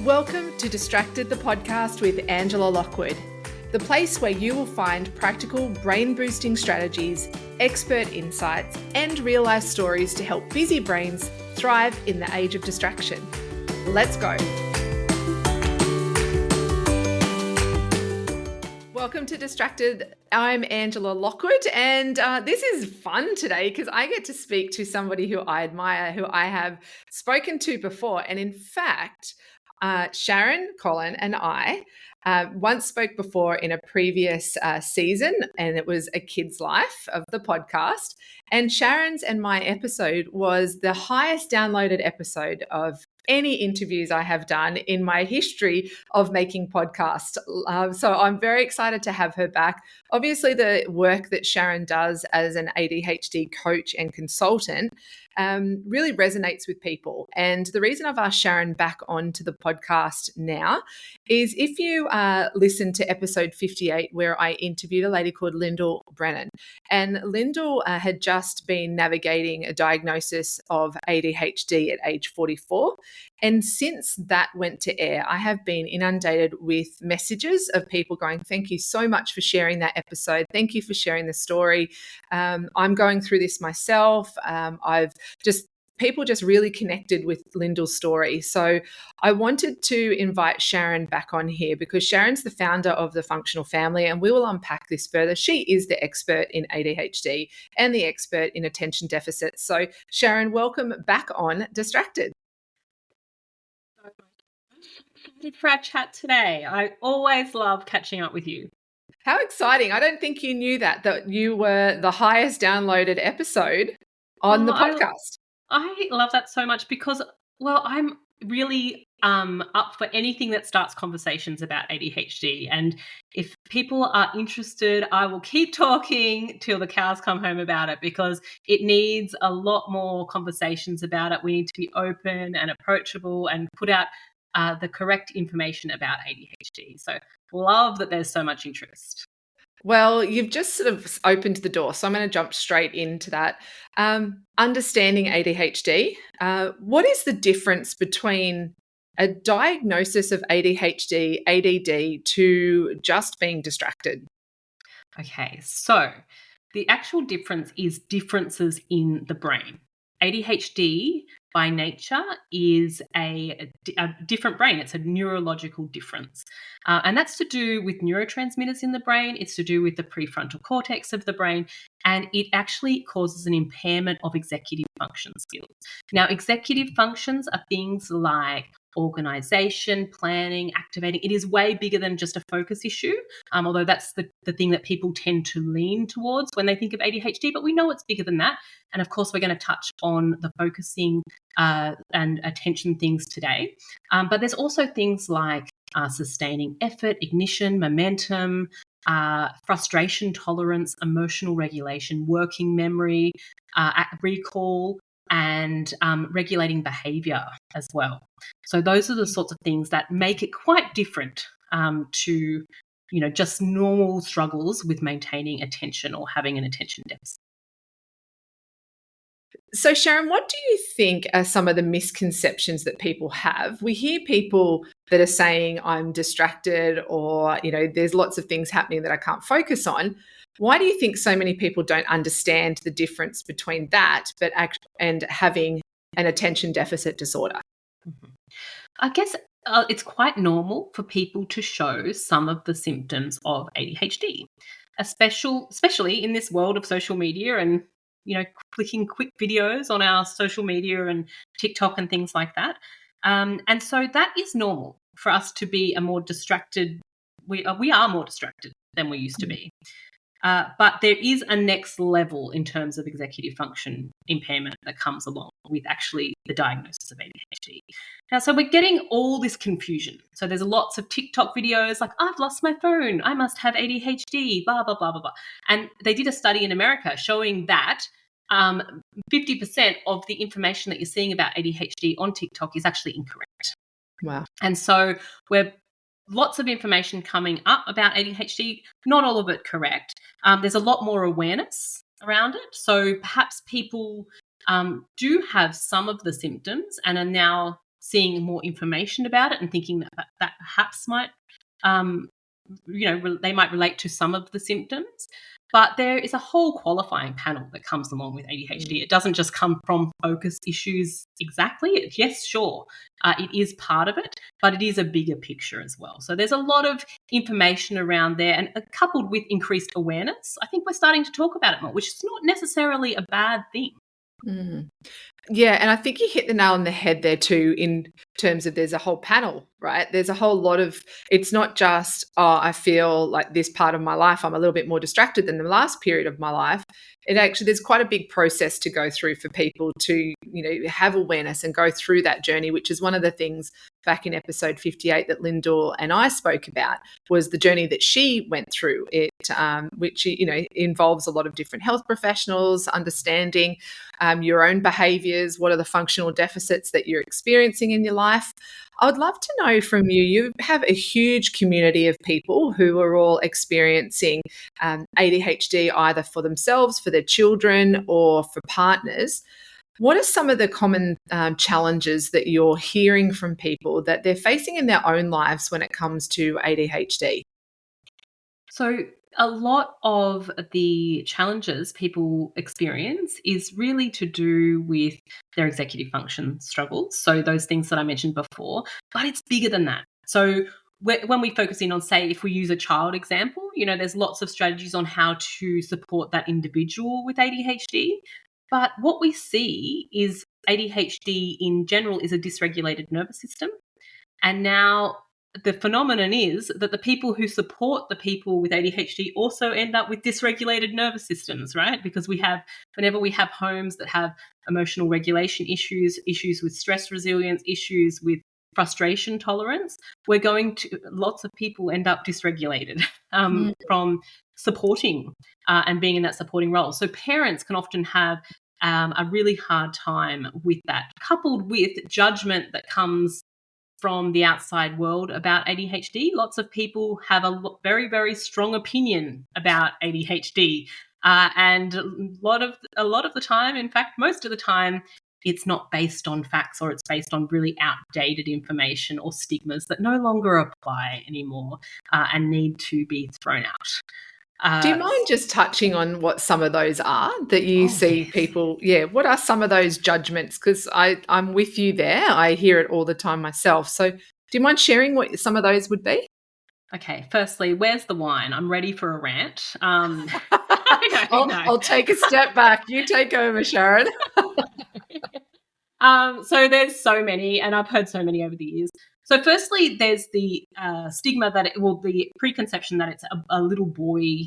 Welcome to Distracted, the podcast with Angela Lockwood, the place where you will find practical brain-boosting strategies, expert insights, and real-life stories to help busy brains thrive in the age of distraction. Let's go. Welcome to Distracted. I'm Angela Lockwood, and this is fun today because I get to speak to somebody who I admire, who I have spoken to before. And in fact, Sharon Collon and I once spoke before in a previous season, and it was A Kid's Life of the podcast. And Sharon's and my episode was the highest downloaded episode of any interviews I have done in my history of making podcasts. So I'm very excited to have her back. Obviously, the work that Sharon does as an ADHD coach and consultant really resonates with people. And the reason I've asked Sharon back onto the podcast now is if you listen to episode 58, where I interviewed a lady called Lyndall Brennan. And Lyndall had just been navigating a diagnosis of ADHD at age 44. And since that went to air, I have been inundated with messages of people going, "Thank you so much for sharing that episode. Thank you for sharing the story. I'm going through this myself. People just really connected with Lyndall's story." So I wanted to invite Sharon back on here because Sharon's the founder of the Functional Family, and we will unpack this further. She is the expert in ADHD and the expert in attention deficit. So Sharon, welcome back on Distracted. For our chat today. I always love catching up with you. How exciting. I don't think you knew that you were the highest downloaded episode on the podcast. I love that so much because, I'm really up for anything that starts conversations about ADHD. And if people are interested, I will keep talking till the cows come home about it because it needs a lot more conversations about it. We need to be open and approachable and put out the correct information about ADHD. So love that there's so much interest. Well, you've just sort of opened the door, so I'm going to jump straight into that. Understanding ADHD, what is the difference between a diagnosis of ADHD, ADD to just being distracted? Okay, so the actual difference is differences in the brain. ADHD by nature is a different brain. It's a neurological difference. And that's to do with neurotransmitters in the brain. It's to do with the prefrontal cortex of the brain. And it actually causes an impairment of executive function skills. Now, executive functions are things like organization, planning, activating. It is way bigger than just a focus issue, although that's the thing that people tend to lean towards when they think of ADHD, but we know it's bigger than that. And of course, we're going to touch on the focusing and attention things today. But there's also things like sustaining effort, ignition, momentum, frustration tolerance, emotional regulation, working memory, recall, and regulating behavior as well. So those are the sorts of things that make it quite different to, just normal struggles with maintaining attention or having an attention deficit. So Sharon, what do you think are some of the misconceptions that people have? We hear people that are saying, "I'm distracted," or, there's lots of things happening that I can't focus on. Why do you think so many people don't understand the difference between that and having an attention deficit disorder? Mm-hmm. I guess it's quite normal for people to show some of the symptoms of ADHD, especially in this world of social media and, clicking quick videos on our social media and TikTok and things like that. And so that is normal for us to be a more distracted. We are more distracted than we used to be. But there is a next level in terms of executive function impairment that comes along with actually the diagnosis of ADHD. Now, so we're getting all this confusion. So there's lots of TikTok videos like, "I've lost my phone, I must have ADHD, blah, blah, blah, blah, blah." And they did a study in America showing that 50% of the information that you're seeing about ADHD on TikTok is actually incorrect. Wow. And so we're lots of information coming up about ADHD, not all of it correct. There's a lot more awareness around it. So perhaps people do have some of the symptoms and are now seeing more information about it and thinking that perhaps might, they might relate to some of the symptoms. But there is a whole qualifying panel that comes along with ADHD. It doesn't just come from focus issues exactly. Yes, sure, it is part of it, but it is a bigger picture as well. So there's a lot of information around there, and coupled with increased awareness, I think we're starting to talk about it more, which is not necessarily a bad thing. Mm. Yeah, and I think you hit the nail on the head there too, in terms of there's a whole panel, right? There's a whole lot of, it's not just, oh, I feel like this part of my life, I'm a little bit more distracted than the last period of my life. It actually, there's quite a big process to go through for people to, have awareness and go through that journey, which is one of the things back in episode 58 that Lyndall and I spoke about, was the journey that she went through it, which, involves a lot of different health professionals, understanding your own behaviors, what are the functional deficits that you're experiencing in your life. I would love to know from you, you have a huge community of people who are all experiencing ADHD, either for themselves, for their children, or for partners. What are some of the common challenges that you're hearing from people that they're facing in their own lives when it comes to ADHD? So a lot of the challenges people experience is really to do with their executive function struggles. So those things that I mentioned before, but it's bigger than that. So when we focus in on, say, if we use a child example, there's lots of strategies on how to support that individual with ADHD. But what we see is ADHD in general is a dysregulated nervous system. And now the phenomenon is that the people who support the people with ADHD also end up with dysregulated nervous systems, right? Because whenever we have homes that have emotional regulation issues, issues with stress resilience, issues with frustration tolerance, lots of people end up dysregulated from supporting and being in that supporting role. So parents can often have a really hard time with that, coupled with judgment that comes from the outside world about ADHD. Lots of people have a very, very strong opinion about ADHD, and a lot of the time, in fact, most of the time, it's not based on facts, or it's based on really outdated information or stigmas that no longer apply anymore and need to be thrown out. Do you mind just touching on what some of those are that you see Yes. people? Yeah, what are some of those judgments? Because I'm with you there. I hear it all the time myself. So do you mind sharing what some of those would be? Okay, firstly, where's the wine? I'm ready for a rant. I don't know. I'll take a step back. You take over, Sharon. So there's so many, and I've heard so many over the years. So firstly, there's the stigma the preconception that it's a little boy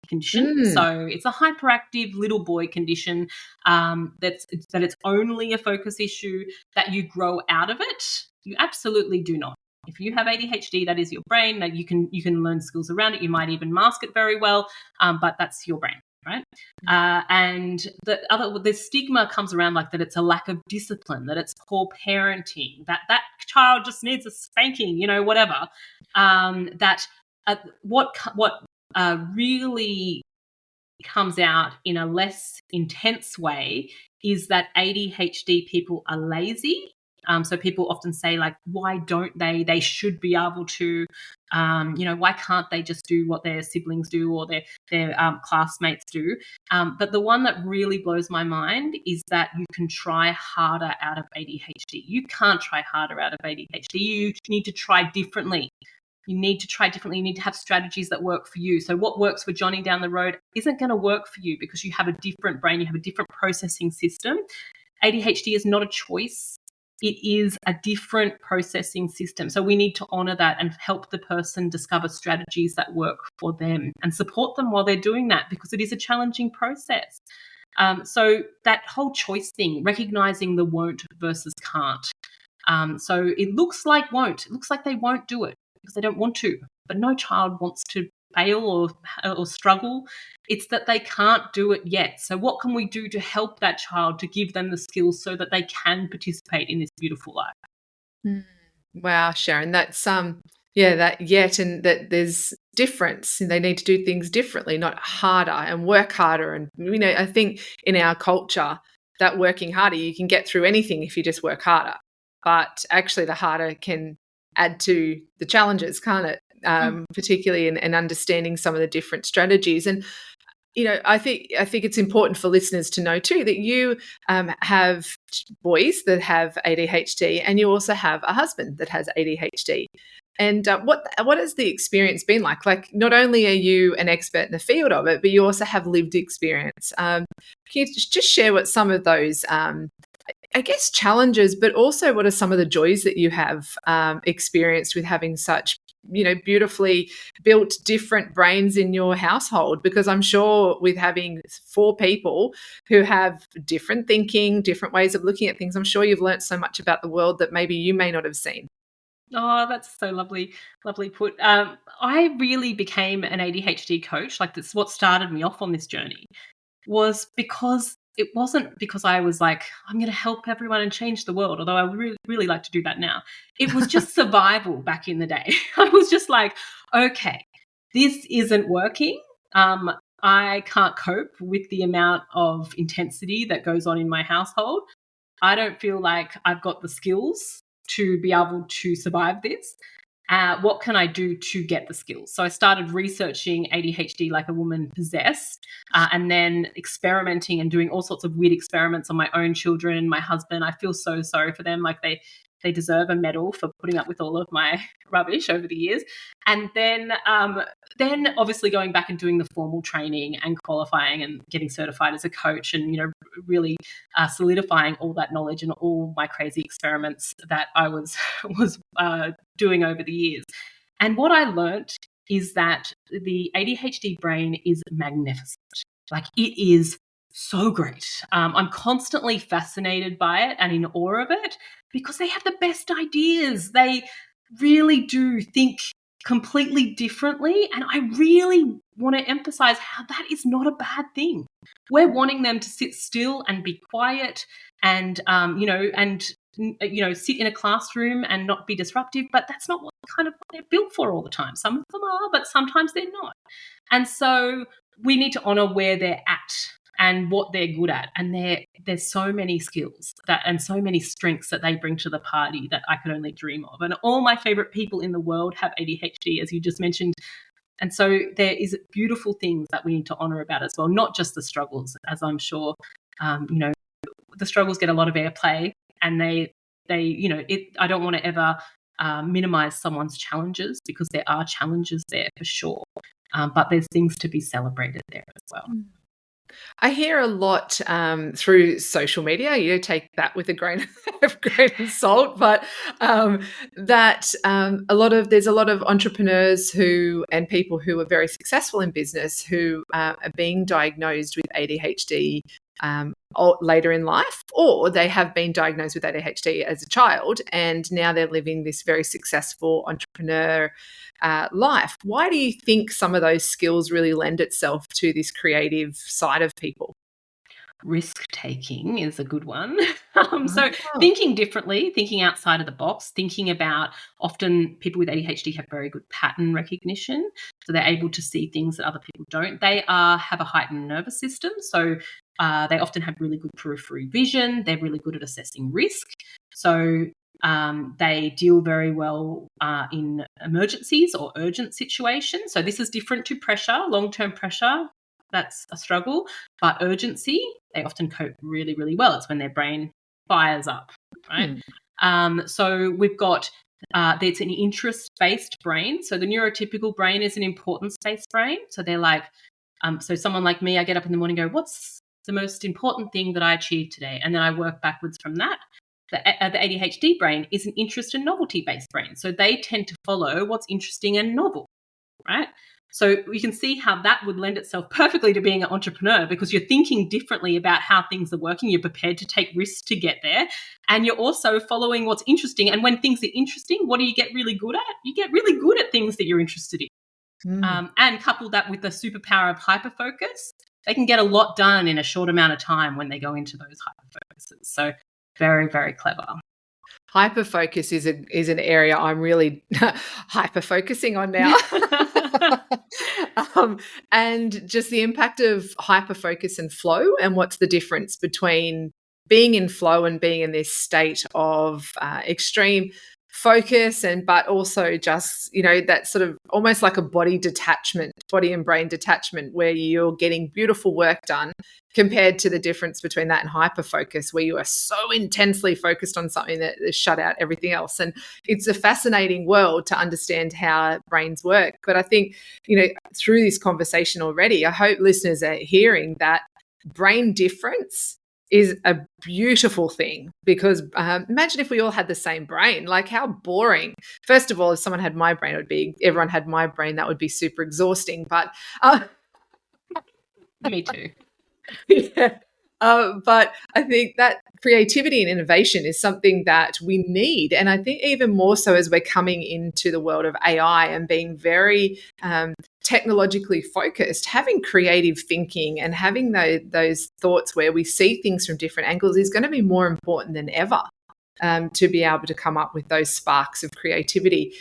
condition. So it's a hyperactive little boy condition, that it's only a focus issue, that you grow out of it. You absolutely do not. If you have ADHD, that is your brain, that you can learn skills around it. You might even mask it very well, but that's your brain, right? And the stigma comes around like that it's a lack of discipline, that it's poor parenting, that child just needs a spanking, whatever. That what really comes out in a less intense way is that ADHD people are lazy. So people often say, like, why don't they? They should be able to. Why can't they just do what their siblings do or their classmates do? But the one that really blows my mind is that you can try harder out of ADHD. You can't try harder out of ADHD. You need to try differently. You need to try differently. You need to have strategies that work for you. So what works for Johnny down the road isn't going to work for you because you have a different brain, you have a different processing system. ADHD is not a choice. It is a different processing system. So we need to honor that and help the person discover strategies that work for them and support them while they're doing that, because it is a challenging process. So that whole choice thing, recognizing the won't versus can't. So it looks like won't. It looks like they won't do it because they don't want to. But no child wants to fail or struggle. It's that they can't do it yet. So what can we do to help that child, to give them the skills so that they can participate in this beautiful life? Wow, Sharon, that's that yet, and that there's difference. They need to do things differently, not harder, and work harder. And I think in our culture that working harder, you can get through anything if you just work harder. but actually the harder can add to the challenges, can't it? Particularly in understanding some of the different strategies. And I think it's important for listeners to know too that you have boys that have ADHD, and you also have a husband that has ADHD. And what has the experience been like? Like, not only are you an expert in the field of it, but you also have lived experience. Can you just share what some of those, I guess, challenges, but also what are some of the joys that you have experienced with having such, beautifully built different brains in your household? Because I'm sure with having 4 people who have different thinking, different ways of looking at things, I'm sure you've learnt so much about the world that maybe you may not have seen. Oh, that's so lovely, lovely put. I really became an ADHD coach. Like, that's what started me off on this journey, was because it wasn't because I was like, I'm going to help everyone and change the world, although I would really, really like to do that now. It was just survival back in the day. I was just like, okay, this isn't working. I can't cope with the amount of intensity that goes on in my household. I don't feel like I've got the skills to be able to survive this. What can I do to get the skills? So I started researching ADHD like a woman possessed, and then experimenting and doing all sorts of weird experiments on my own children and my husband. I feel so sorry for them. Like, they deserve a medal for putting up with all of my rubbish over the years. And then obviously going back and doing the formal training and qualifying and getting certified as a coach, and really solidifying all that knowledge and all my crazy experiments that I was doing over the years. And what I learnt is that the ADHD brain is magnificent. Like, it is so great. I'm constantly fascinated by it and in awe of it, because they have the best ideas. They really do think completely differently. And I really want to emphasize how that is not a bad thing. We're wanting them to sit still and be quiet and, sit in a classroom and not be disruptive, but that's not what they're built for all the time. Some of them are, but sometimes they're not. And so we need to honor where they're at and what they're good at. And there's so many skills and so many strengths that they bring to the party that I could only dream of. And all my favorite people in the world have ADHD, as you just mentioned. And so there is beautiful things that we need to honor about as well, not just the struggles, as I'm sure, the struggles get a lot of airplay, and I don't want to ever minimize someone's challenges, because there are challenges there for sure. But there's things to be celebrated there as well. I hear a lot through social media. Take that with a grain of salt, but there's a lot of entrepreneurs and people who are very successful in business who are being diagnosed with ADHD later in life, or they have been diagnosed with ADHD as a child, and now they're living this very successful entrepreneur life. Why do you think some of those skills really lend itself to this creative side of people? Risk-taking is a good one. So thinking differently, thinking outside of the box, thinking about, often people with ADHD have very good pattern recognition, so they're able to see things that other people don't. They have a heightened nervous system, so they often have really good periphery vision. They're really good at assessing risk. So they deal very well in emergencies or urgent situations. So this is different to pressure, long-term pressure. That's a struggle. But urgency, they often cope really, really well. It's when their brain fires up, right? So we've got, it's an interest-based brain. So the neurotypical brain is an importance-based brain. So they're like, so someone like me, I get up in the morning and go, what's the most important thing that I achieved today? And then I work backwards from that. The ADHD brain is an interest and novelty-based brain. So they tend to follow what's interesting and novel, right? So you can see how that would lend itself perfectly to being an entrepreneur, because you're thinking differently about how things are working. You're prepared to take risks to get there. And you're also following what's interesting. And when things are interesting, what do you get really good at? You get really good at things that you're interested in. And couple that with the superpower of hyperfocus, they can get a lot done in a short amount of time when they go into those hyperfocuses. So very, very clever. Hyperfocus is an area I'm really hyper focusing on now. And just the impact of hyperfocus and flow, and what's the difference between being in flow and being in this state of extreme focus, but also just, that sort of almost like a body and brain detachment, where you're getting beautiful work done, compared to the difference between that and hyper focus, where you are so intensely focused on something that has shut out everything else. And it's a fascinating world to understand how brains work. But I think, through this conversation already, I hope listeners are hearing that brain difference is a beautiful thing, because imagine if we all had the same brain. Like, how boring. First of all, if someone had my brain, everyone had my brain, that would be super exhausting. But Me too. yeah. But I think that creativity and innovation is something that we need. And I think even more so as we're coming into the world of AI and being very technologically focused, having creative thinking and having those thoughts where we see things from different angles is going to be more important than ever. To be able to come up with those sparks of creativity.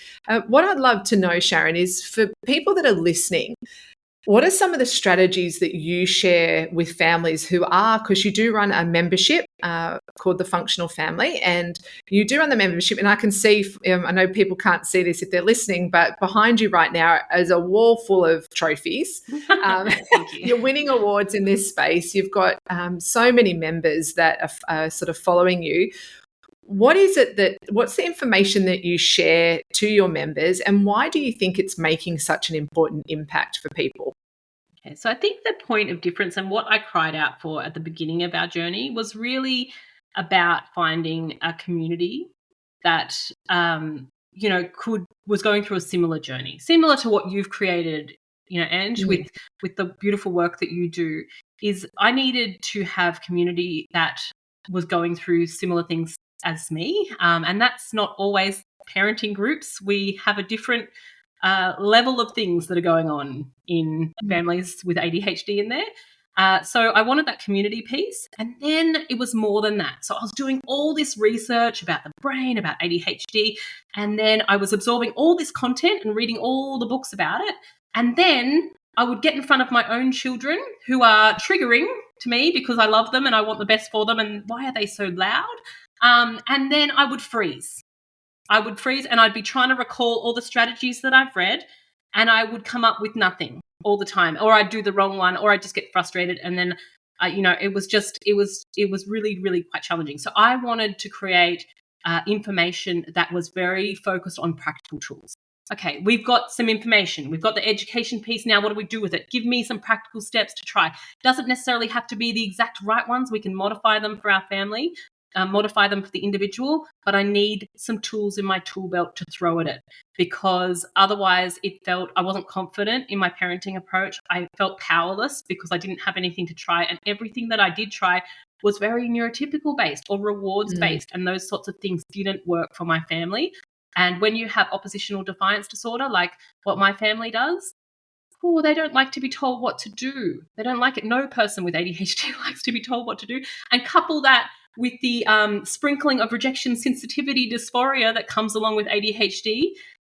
What I'd love to know, Sharon, is for people that are listening, what are some of the strategies that you share with families because you do run a membership called the Functional Family, and you do run the membership, and I can see, I know people can't see this if they're listening, but behind you right now is a wall full of trophies. Thank you. You're winning awards in this space. You've got so many members that are sort of following you. What's the information that you share to your members, and why do you think it's making such an important impact for people? Okay, so I think the point of difference and what I cried out for at the beginning of our journey was really about finding a community that, was going through a similar journey, similar to what you've created, Ange, with the beautiful work that you do. Is I needed to have community that was going through similar things as me, and that's not always parenting groups. We have a different level of things that are going on in families with ADHD in there. So I wanted that community piece. And then it was more than that. So I was doing all this research about the brain, about ADHD. And then I was absorbing all this content and reading all the books about it. And then I would get in front of my own children who are triggering to me because I love them and I want the best for them. And why are they so loud? And then I would freeze. And I'd be trying to recall all the strategies that I've read, and I would come up with nothing all the time, or I'd do the wrong one, or I'd just get frustrated. And then, it was really, really quite challenging. So I wanted to create information that was very focused on practical tools. Okay, we've got some information. We've got the education piece now. What do we do with it? Give me some practical steps to try. Doesn't necessarily have to be the exact right ones. We can modify them for our family. Modify them for the individual, but I need some tools in my tool belt to throw at it, because otherwise I wasn't confident in my parenting approach. I felt powerless because I didn't have anything to try, and everything that I did try was very neurotypical based or rewards based, and those sorts of things didn't work for my family. And when you have oppositional defiance disorder, like what my family does, they don't like to be told what to do. They don't like it. No person with ADHD likes to be told what to do. And couple that with the sprinkling of rejection sensitivity dysphoria that comes along with ADHD,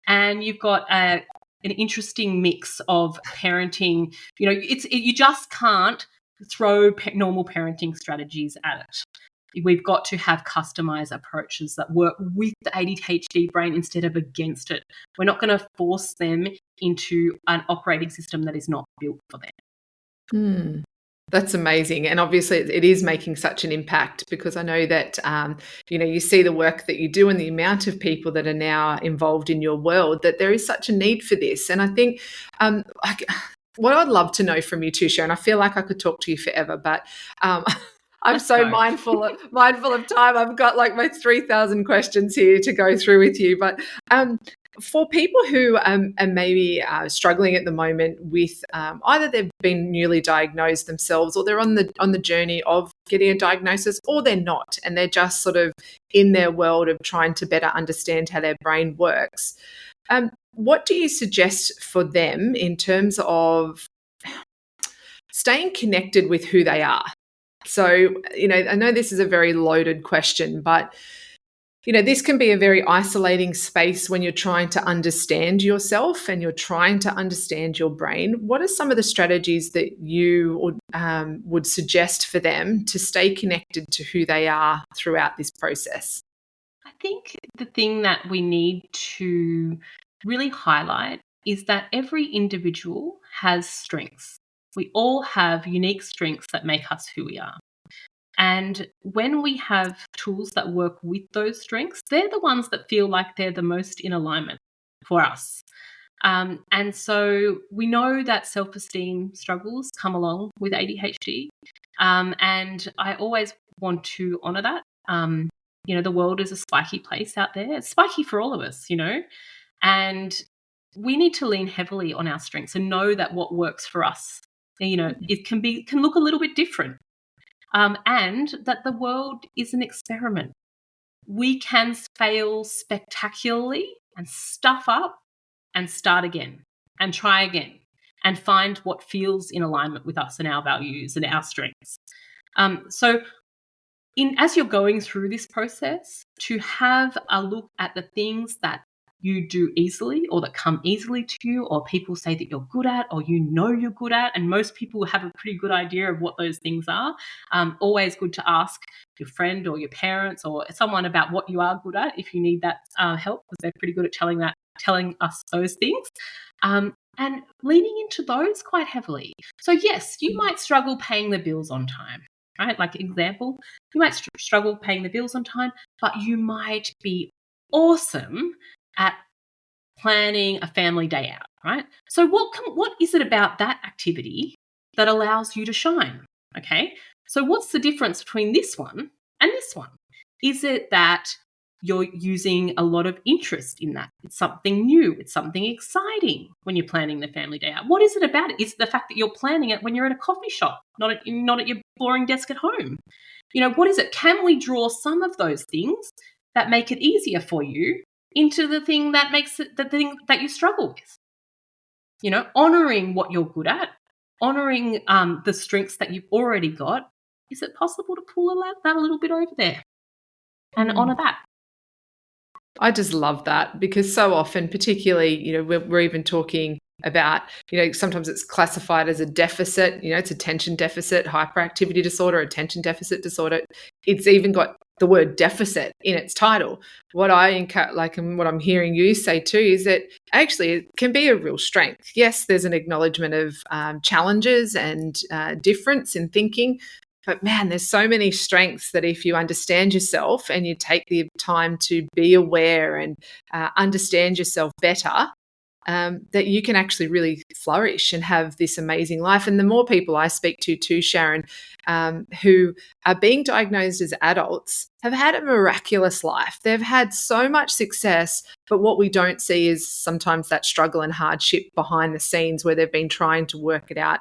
and you've got an interesting mix of parenting. You just can't throw normal parenting strategies at it. We've got to have customized approaches that work with the ADHD brain instead of against it. We're not going to force them into an operating system that is not built for them. That's amazing. And obviously it is making such an impact, because I know that, you see the work that you do and the amount of people that are now involved in your world, that there is such a need for this. And I think what I'd love to know from you too, Sharon, I feel like I could talk to you forever, but I'm so mindful of time. I've got like my 3,000 questions here to go through with you. But for people who are maybe struggling at the moment with either they've been newly diagnosed themselves, or they're on the journey of getting a diagnosis, or they're not, and they're just sort of in their world of trying to better understand how their brain works, what do you suggest for them in terms of staying connected with who they are? So, I know this is a very loaded question, but This can be a very isolating space when you're trying to understand yourself and you're trying to understand your brain. What are some of the strategies that you would suggest for them to stay connected to who they are throughout this process? I think the thing that we need to really highlight is that every individual has strengths. We all have unique strengths that make us who we are. And when we have tools that work with those strengths, they're the ones that feel like they're the most in alignment for us. And so we know that self-esteem struggles come along with ADHD. And I always want to honor that. The world is a spiky place out there. It's spiky for all of us, and we need to lean heavily on our strengths and know that what works for us, it can look a little bit different. And that the world is an experiment. We can fail spectacularly and stuff up and start again and try again and find what feels in alignment with us and our values and our strengths. So as you're going through this process, to have a look at the things that you do easily or that come easily to you, or people say that you're good at, or you're good at, and most people have a pretty good idea of what those things are. Always good to ask your friend or your parents or someone about what you are good at if you need that help, because they're pretty good at telling us those things. And leaning into those quite heavily. So yes, you might struggle paying the bills on time, right? Like example, you might struggle paying the bills on time, but you might be awesome at planning a family day out, right? So what is it about that activity that allows you to shine? Okay. So what's the difference between this one and this one? Is it that you're using a lot of interest in that? It's something new. It's something exciting when you're planning the family day out. What is it about it? Is it the fact that you're planning it when you're at a coffee shop, not at your boring desk at home? What is it? Can we draw some of those things that make it easier for you into the thing that makes it the thing that you struggle with? Honoring what you're good at, honoring the strengths that you've already got. Is it possible to pull that a little bit over there and honor that? I just love that, because so often, particularly, we're even talking about, sometimes it's classified as a deficit, it's attention deficit, hyperactivity disorder, attention deficit disorder. It's even got the word deficit in its title. What I like, and what I'm hearing you say too, is that actually it can be a real strength. Yes, there's an acknowledgement of challenges and difference in thinking, but man, there's so many strengths that if you understand yourself and you take the time to be aware and understand yourself better, that you can actually really flourish and have this amazing life. And the more people I speak to too, Sharon, who are being diagnosed as adults, have had a miraculous life. They've had so much success, but what we don't see is sometimes that struggle and hardship behind the scenes where they've been trying to work it out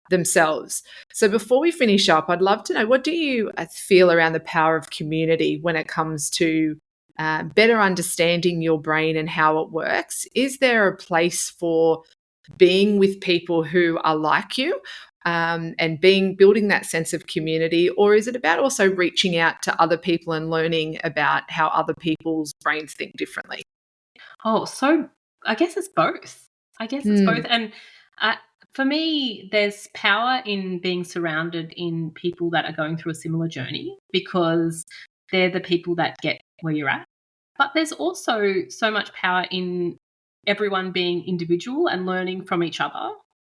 themselves. So before we finish up, I'd love to know, what do you feel around the power of community when it comes to better understanding your brain and how it works? Is there a place for being with people who are like you, and building that sense of community, or is it about also reaching out to other people and learning about how other people's brains think differently? Oh, so I guess it's both. I guess it's both. And uh, for me, there's power in being surrounded in people that are going through a similar journey, because they're the people that get where you're at. But there's also so much power in everyone being individual and learning from each other.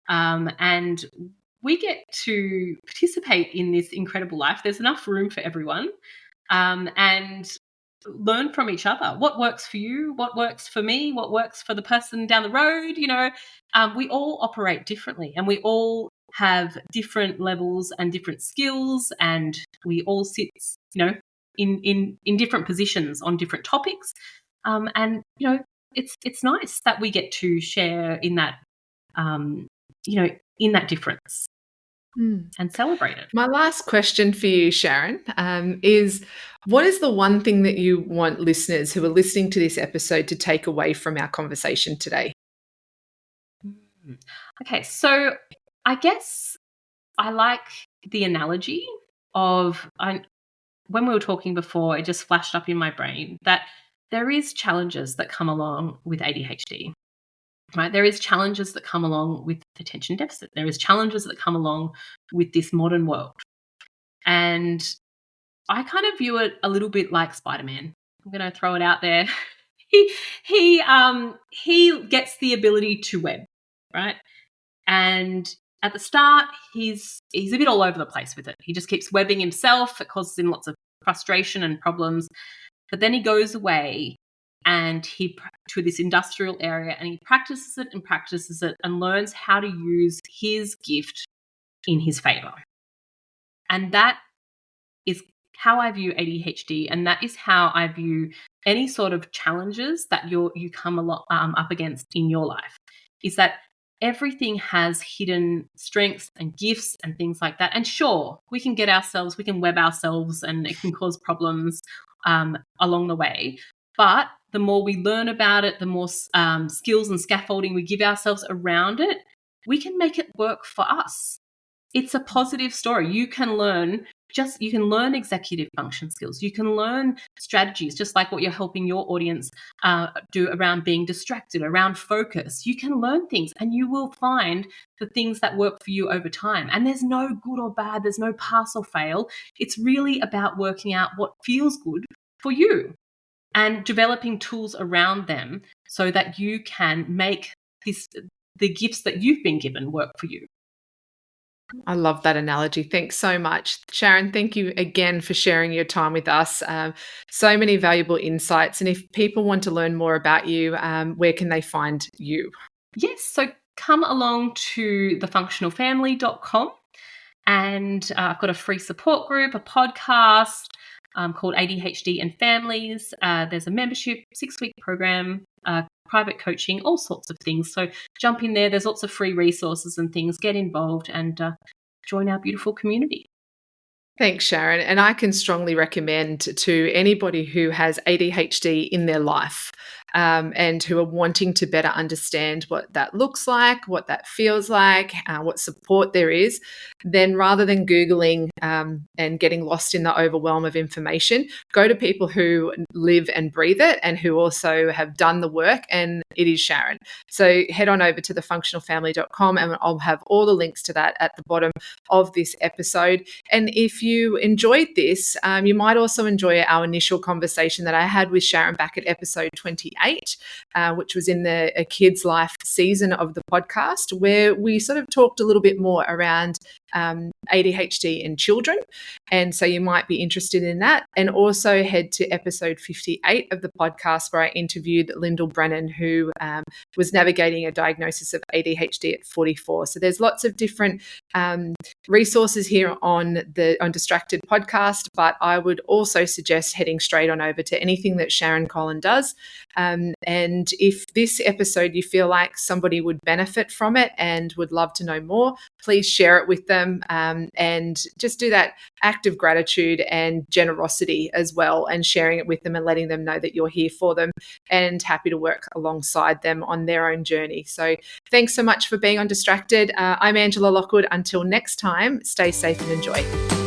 And we get to participate in this incredible life. There's enough room for everyone. And learn from each other. What works for you? What works for me? What works for the person down the road? We all operate differently, and we all have different levels and different skills, and we all sit, in different positions on different topics. And it's nice that we get to share in that, in that difference and celebrate it. My last question for you, Sharon, is, what is the one thing that you want listeners who are listening to this episode to take away from our conversation today? Mm. Okay, so I guess I like the analogy of when we were talking before, it just flashed up in my brain that there is challenges that come along with ADHD. Right? There is challenges that come along with attention deficit. There is challenges that come along with this modern world. And I kind of view it a little bit like Spider-Man. I'm going to throw it out there. He gets the ability to web, right? And at the start, he's a bit all over the place with it. He just keeps webbing himself. It causes him lots of frustration and problems. But then he goes away and to this industrial area, and he practices it and learns how to use his gift in his favor. And that is how I view ADHD, and that is how I view any sort of challenges that you come up against in your life, is that everything has hidden strengths and gifts and things like that. And sure, we can web ourselves, and it can cause problems along the way. But the more we learn about it, the more skills and scaffolding we give ourselves around it, we can make it work for us. It's a positive story. You can learn executive function skills. You can learn strategies, just like what you're helping your audience do around being distracted, around focus. You can learn things, and you will find the things that work for you over time. And there's no good or bad. There's no pass or fail. It's really about working out what feels good for you and developing tools around them so that you can make the gifts that you've been given work for you. I love that analogy. Thanks so much. Sharon, thank you again for sharing your time with us. So many valuable insights. And if people want to learn more about you, where can they find you? Yes, so come along to thefunctionalfamily.com, and I've got a free support group, a podcast called ADHD and Families. There's a membership, 6-week program, private coaching, all sorts of things. So jump in there. There's lots of free resources and things. Get involved and join our beautiful community. Thanks, Sharon. And I can strongly recommend to anybody who has ADHD in their life and who are wanting to better understand what that looks like, what that feels like, what support there is, then rather than Googling and getting lost in the overwhelm of information, go to people who live and breathe it and who also have done the work, and it is Sharon. So head on over to thefunctionalfamily.com, and I'll have all the links to that at the bottom of this episode. And if you enjoyed this, you might also enjoy our initial conversation that I had with Sharon back at episode 28, which was in the A Kid's Life season of the podcast, where we sort of talked a little bit more around ADHD in children. And so you might be interested in that. And also head to episode 58 of the podcast, where I interviewed Lyndall Brennan, who was navigating a diagnosis of ADHD at 44. So there's lots of different resources here on Distracted podcast, but I would also suggest heading straight on over to anything that Sharon Collon does. And if this episode you feel like somebody would benefit from it and would love to know more, please share it with them, and just do that act of gratitude and generosity as well, and sharing it with them and letting them know that you're here for them and happy to work alongside them on their own journey. So thanks so much for being on Distracted. I'm Angela Lockwood. Until next time, stay safe and enjoy.